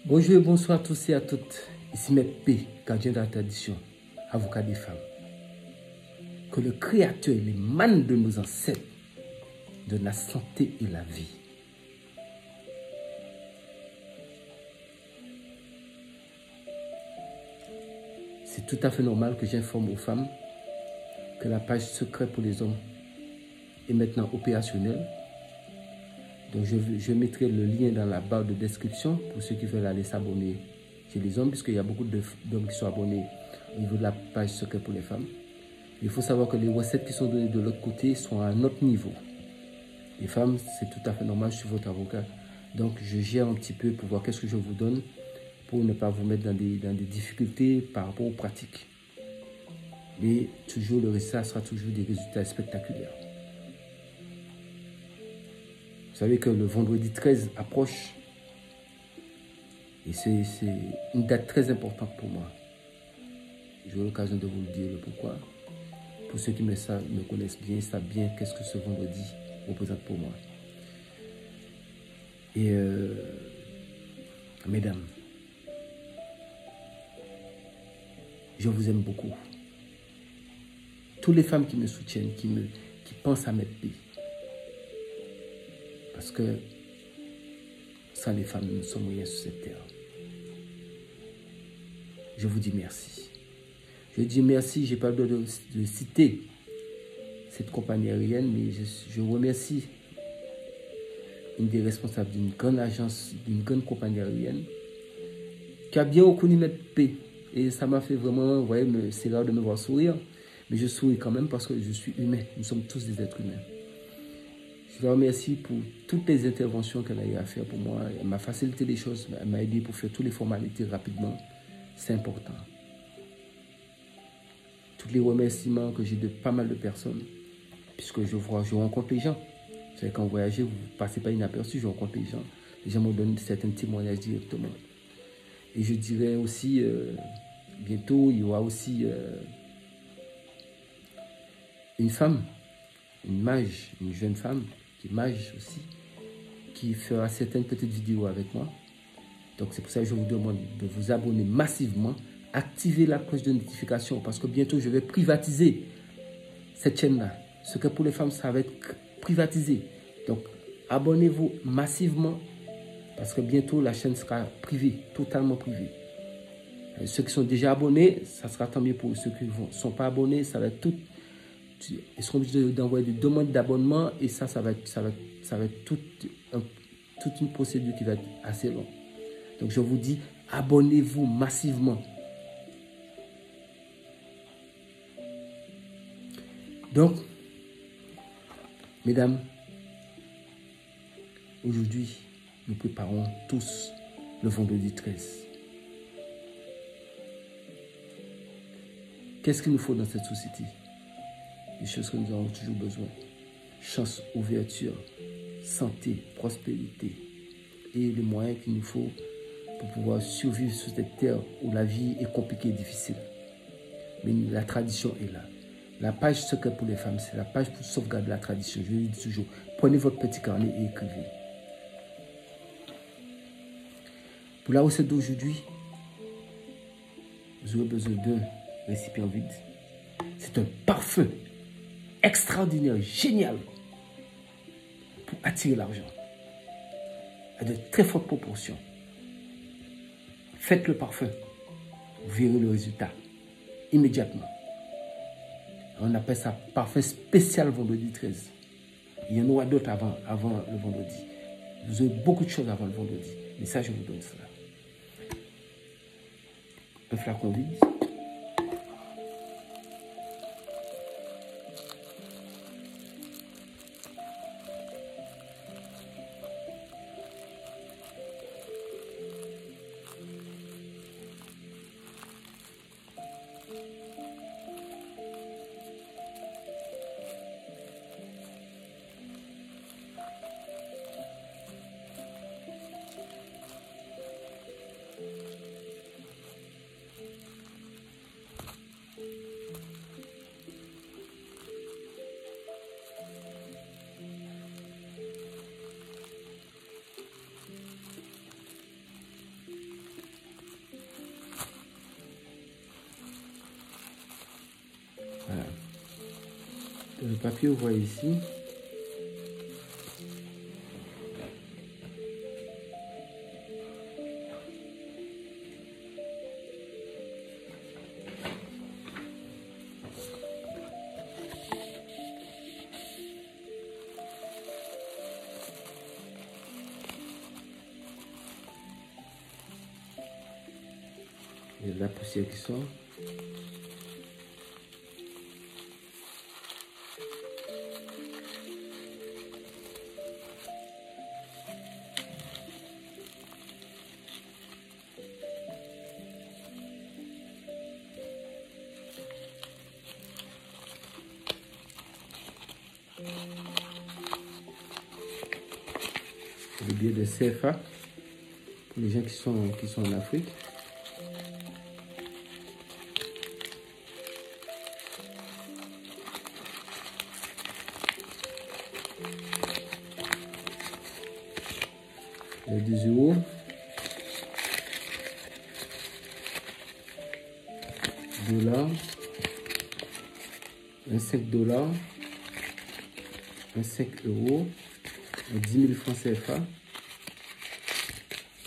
Bonjour et bonsoir à tous et à toutes. Ici Maître P, gardien de la tradition, avocat des femmes. Que le Créateur et les mânes de nos ancêtres donnent la santé et la vie. C'est tout à fait normal que j'informe aux femmes que la page secrète pour les hommes est maintenant opérationnelle. Donc je mettrai le lien dans la barre de description pour ceux qui veulent aller s'abonner chez les hommes, puisqu'il y a beaucoup d'hommes qui sont abonnés au niveau de la page secrète pour les femmes. Il faut savoir que les recettes qui sont données de l'autre côté sont à un autre niveau. Les femmes, c'est tout à fait normal, je suis votre avocat. Donc je gère un petit peu pour voir qu'est-ce que je vous donne pour ne pas vous mettre dans des difficultés par rapport aux pratiques. Mais toujours, le résultat sera toujours des résultats spectaculaires. Vous savez que le vendredi 13 approche et c'est une date très importante pour moi. J'aurai l'occasion de vous le dire le pourquoi. Pour ceux qui me connaissent bien, savent bien qu'est-ce que ce vendredi représente pour moi. Et mesdames, je vous aime beaucoup. Toutes les femmes qui me soutiennent, qui pensent à Maître P. Parce que sans les femmes, nous ne sommes rien sur cette terre. Je vous dis merci. Je dis merci, je n'ai pas besoin de citer cette compagnie aérienne, mais je remercie une des responsables d'une grande agence, d'une grande compagnie aérienne, qui a bien reconnu Maître P. Et ça m'a fait vraiment, vous voyez, c'est rare de me voir sourire, mais je souris quand même parce que je suis humain. Nous sommes tous des êtres humains. Je la remercie pour toutes les interventions qu'elle a eu à faire pour moi. Elle m'a facilité les choses, elle m'a aidé pour faire toutes les formalités rapidement. C'est important. Tous les remerciements que j'ai de pas mal de personnes, puisque je rencontre les gens. Vous savez, quand vous voyagez, vous ne passez pas inaperçu, je rencontre les gens. Les gens me donnent certains témoignages directement. Et je dirais aussi, bientôt, il y aura aussi une femme, une mage, une jeune femme, qui est mage aussi, qui fera certaines petites vidéos avec moi. Donc c'est pour ça que je vous demande de vous abonner massivement, activer la cloche de notification, parce que bientôt je vais privatiser cette chaîne-là. Ce que pour les femmes, ça va être privatisé. Donc abonnez-vous massivement, parce que bientôt la chaîne sera privée, totalement privée. Et ceux qui sont déjà abonnés, ça sera tant mieux pour eux. Ceux qui ne sont pas abonnés, ça va être tout. Ils seront obligés d'envoyer des demandes d'abonnement et ça va être toute une procédure qui va être assez longue. Donc je vous dis, abonnez-vous massivement. Donc, mesdames, aujourd'hui, nous préparons tous le vendredi 13. Qu'est-ce qu'il nous faut dans cette société? Les choses que nous avons toujours besoin. Chance, ouverture, santé, prospérité et les moyens qu'il nous faut pour pouvoir survivre sur cette terre où la vie est compliquée et difficile. Mais la tradition est là. La page secrète pour les femmes, c'est la page pour sauvegarder la tradition. Je le dis toujours, prenez votre petit carnet et écrivez. Pour la recette d'aujourd'hui, vous aurez besoin d'un récipient vide. C'est un parfum extraordinaire, génial, pour attirer l'argent à de très fortes proportions. Faites le parfum, vous verrez le résultat immédiatement. On appelle ça parfum spécial vendredi 13. Il y en aura d'autres avant le vendredi. Vous aurez beaucoup de choses avant le vendredi, mais ça, je vous donne cela. Un flacon vide. Le papier, vous voyez ici. Il y a de la poussière qui sort. Le billet de CFA pour les gens qui sont en Afrique. Les 2 euros. Dollars. Un 5 $. Un 5 euros. Un 10 000 francs CFA.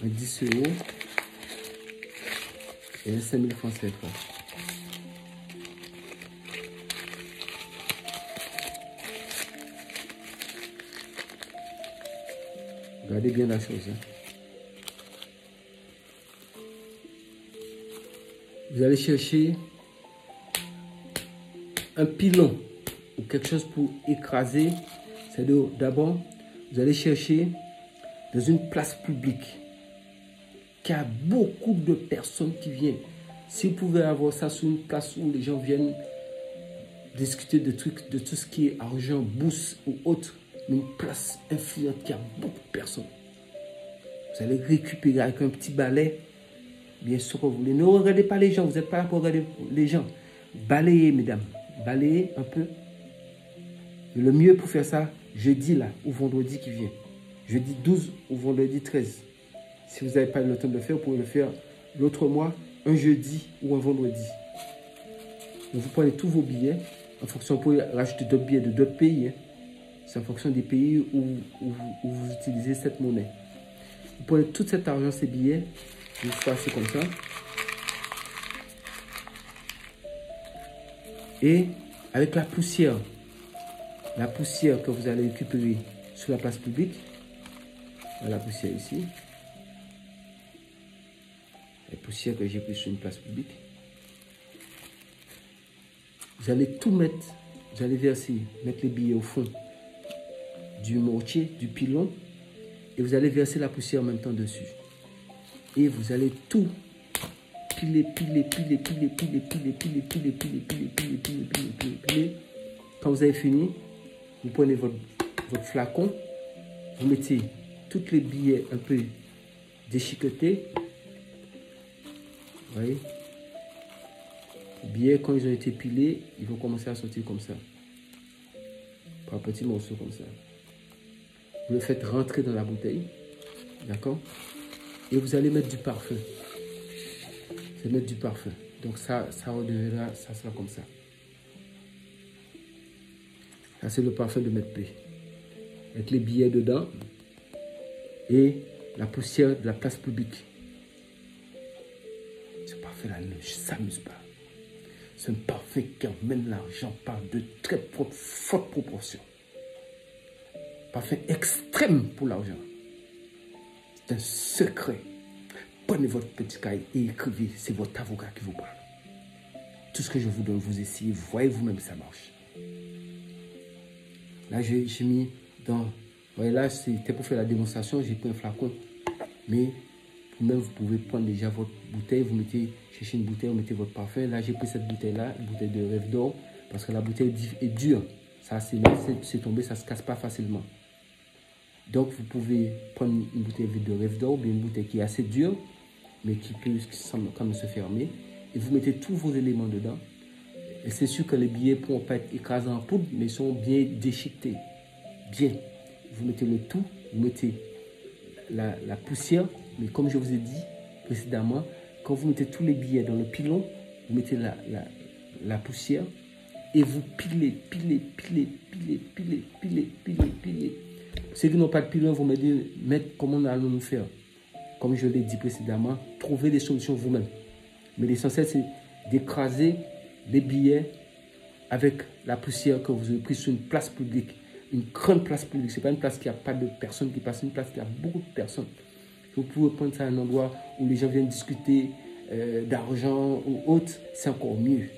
Un 10 euros. Et un 5 000 francs CFA. Regardez bien la chose. Hein. Vous allez chercher un pilon ou quelque chose pour écraser. C'est-à-dire, d'abord, vous allez chercher dans une place publique qui a beaucoup de personnes qui viennent. Si vous pouvez avoir ça sur une place où les gens viennent discuter de trucs, de tout ce qui est argent, bourse ou autre, mais une place influente qui a beaucoup de personnes. Vous allez récupérer avec un petit balai, bien sûr que vous voulez. Ne regardez pas les gens, vous n'êtes pas là pour regarder les gens. Balayez, mesdames, balayez un peu. Le mieux pour faire ça, jeudi là, ou vendredi qui vient. Jeudi 12 ou vendredi 13. Si vous n'avez pas le temps de le faire, vous pouvez le faire l'autre mois, un jeudi ou un vendredi. Donc vous prenez tous vos billets. En fonction, vous pouvez rajouter d'autres billets de d'autres pays. Hein. C'est en fonction des pays où vous utilisez cette monnaie. Vous prenez tout cet argent, ces billets, vous passez comme ça. Et avec la poussière que vous allez récupérer sur la place publique, la poussière ici, la poussière que j'ai prise sur une place publique, vous allez tout mettre, vous allez verser, mettre les billets au fond du mortier, du pilon, et vous allez verser la poussière en même temps dessus. Et vous allez tout piler. Quand vous avez fini, vous prenez votre flacon, vous mettez tous les billets un peu déchiquetés. Vous voyez? Les billets, quand ils ont été pilés, ils vont commencer à sortir comme ça. Par petits morceaux comme ça. Vous le faites rentrer dans la bouteille. D'accord? Et vous allez mettre du parfum. Vous allez mettre du parfum. Donc ça redeviendra, ça sera comme ça. Ça, c'est le parfum de Maître P. Avec les billets dedans. Et la poussière de la place publique. Ce parfum-là ne s'amuse pas. C'est un parfum qui emmène l'argent par de très fortes proportions. Parfum extrême pour l'argent. C'est un secret. Prenez votre petit cahier et écrivez. C'est votre avocat qui vous parle. Tout ce que je vous donne, vous essayez. Vous voyez vous-même ça marche. Là, j'ai mis dans... Vous voyez là, c'était pour faire la démonstration. J'ai pris un flacon. Mais vous-même, vous pouvez prendre déjà votre bouteille. Vous mettez, cherchez une bouteille, vous mettez votre parfum. Là, j'ai pris cette bouteille-là, une bouteille de Rêve d'Or. Parce que la bouteille est dure. Ça, c'est tombé, ça ne se casse pas facilement. Donc, vous pouvez prendre une bouteille de Rêve d'Or, ou bien une bouteille qui est assez dure, mais qui semble quand même se fermer. Et vous mettez tous vos éléments dedans. Et c'est sûr que les billets ne pourront pas être écrasés en poudre, mais ils sont bien déchiquetés. Bien. Vous mettez le tout, vous mettez la poussière, mais comme je vous ai dit précédemment, quand vous mettez tous les billets dans le pilon, vous mettez la poussière et vous pilez. Ceux qui n'ont pas de pilon, vous me dites, maître, comment allons-nous faire? Comme je l'ai dit précédemment, trouvez des solutions vous-même. Mais l'essentiel, c'est d'écraser les billets avec la poussière que vous avez prise sur une place publique. Une grande place publique. Ce n'est pas une place qui n'a pas de personnes qui passent, une place qui a beaucoup de personnes. Vous pouvez prendre ça à un endroit où les gens viennent discuter d'argent ou autre, c'est encore mieux.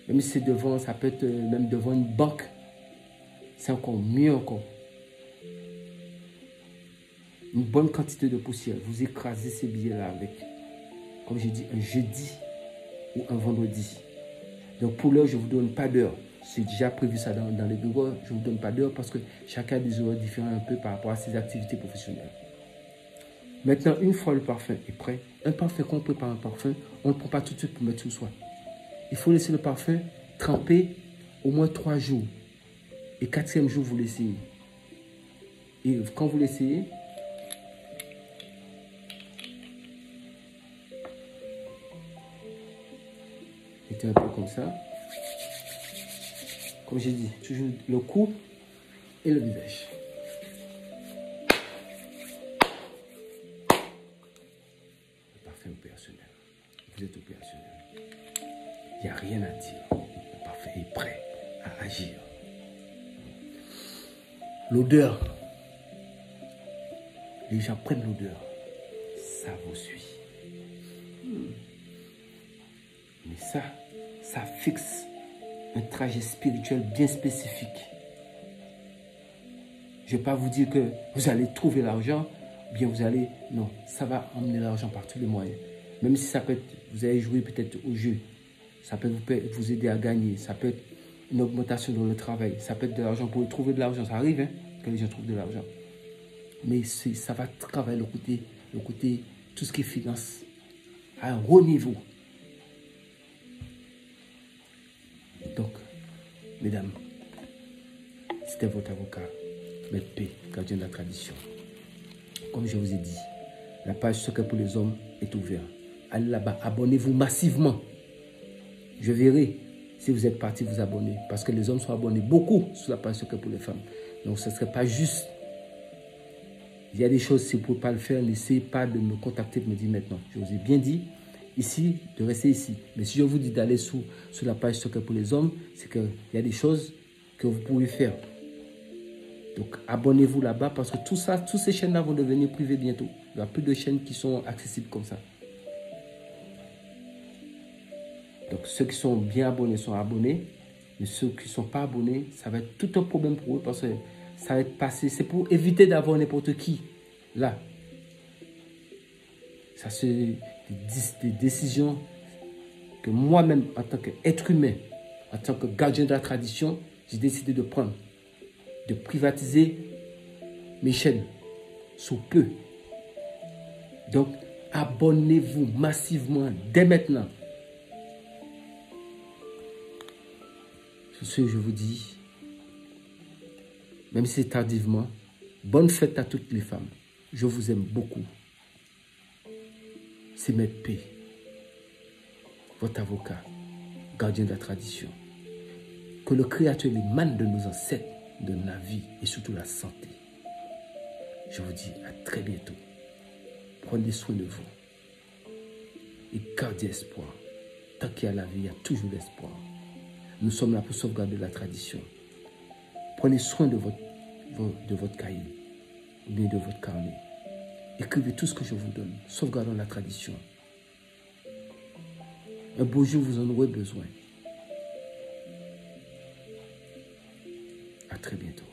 Même si c'est devant, ça peut être même devant une banque, c'est encore mieux encore. Une bonne quantité de poussière, vous écrasez ces billets-là avec, comme j'ai dit, un jeudi ou un vendredi. Donc pour l'heure, je ne vous donne pas d'heure. C'est déjà prévu ça dans les bureaux, je ne vous donne pas d'heure parce que chacun a des horaires différents un peu par rapport à ses activités professionnelles. Maintenant, une fois le parfum est prêt, un parfum qu'on prépare un parfum, on ne le prend pas tout de suite pour mettre sous soi. Il faut laisser le parfum tremper au moins 3 jours. Et 4e jour, vous l'essayez. Et quand vous l'essayez, mettez un peu comme ça. Comme j'ai dit, toujours le cou et le visage. Le parfum opérationnel. Vous êtes opérationnel. Il n'y a rien à dire. Le parfum est prêt à agir. L'odeur. Les gens prennent l'odeur. Ça vous suit. Mais ça fixe un trajet spirituel bien spécifique. Je ne vais pas vous dire que vous allez trouver l'argent, bien vous allez... Non, ça va emmener l'argent par tous les moyens. Même si ça peut être... Vous allez jouer peut-être au jeu. Ça peut vous aider à gagner. Ça peut être une augmentation dans le travail. Ça peut être de l'argent pour trouver de l'argent. Ça arrive, hein, que les gens trouvent de l'argent. Mais ça va travailler le côté, tout ce qui est finance, à un haut niveau. Donc, mesdames, c'était votre avocat, Maître P, gardien de la tradition. Comme je vous ai dit, la page Secret pour les hommes est ouverte. Allez là-bas, abonnez-vous massivement. Je verrai si vous êtes parti vous abonner. Parce que les hommes sont abonnés beaucoup sur la page Secret pour les femmes. Donc, ce ne serait pas juste. Il y a des choses, si vous ne pouvez pas le faire, n'essayez pas de me contacter, de me dire maintenant. Je vous ai bien dit, ici, de rester ici. Mais si je vous dis d'aller sur la page Secret pour les hommes, c'est qu'il y a des choses que vous pouvez faire. Donc, abonnez-vous là-bas parce que tout ça, toutes ces chaînes-là vont devenir privées bientôt. Il n'y a plus de chaînes qui sont accessibles comme ça. Donc, ceux qui sont bien abonnés sont abonnés. Mais ceux qui ne sont pas abonnés, ça va être tout un problème pour eux parce que ça va être passé. C'est pour éviter d'avoir n'importe qui là. Ça, c'est des décisions que moi-même, en tant qu'être humain, en tant que gardien de la tradition, j'ai décidé de prendre. De privatiser mes chaînes sous peu. Donc, abonnez-vous massivement dès maintenant. Sur ce, je vous dis, même si c'est tardivement, bonne fête à toutes les femmes. Je vous aime beaucoup. C'est Maître P, votre avocat, gardien de la tradition. Que le Créateur émane de nos ancêtres, de la vie et surtout la santé. Je vous dis à très bientôt. Prenez soin de vous et gardez espoir. Tant qu'il y a la vie, il y a toujours l'espoir. Nous sommes là pour sauvegarder la tradition. Prenez soin de votre cahier ou bien de votre carnet. Écrivez tout ce que je vous donne. Sauvegardons la tradition. Un beau jour, vous en aurez besoin. À très bientôt.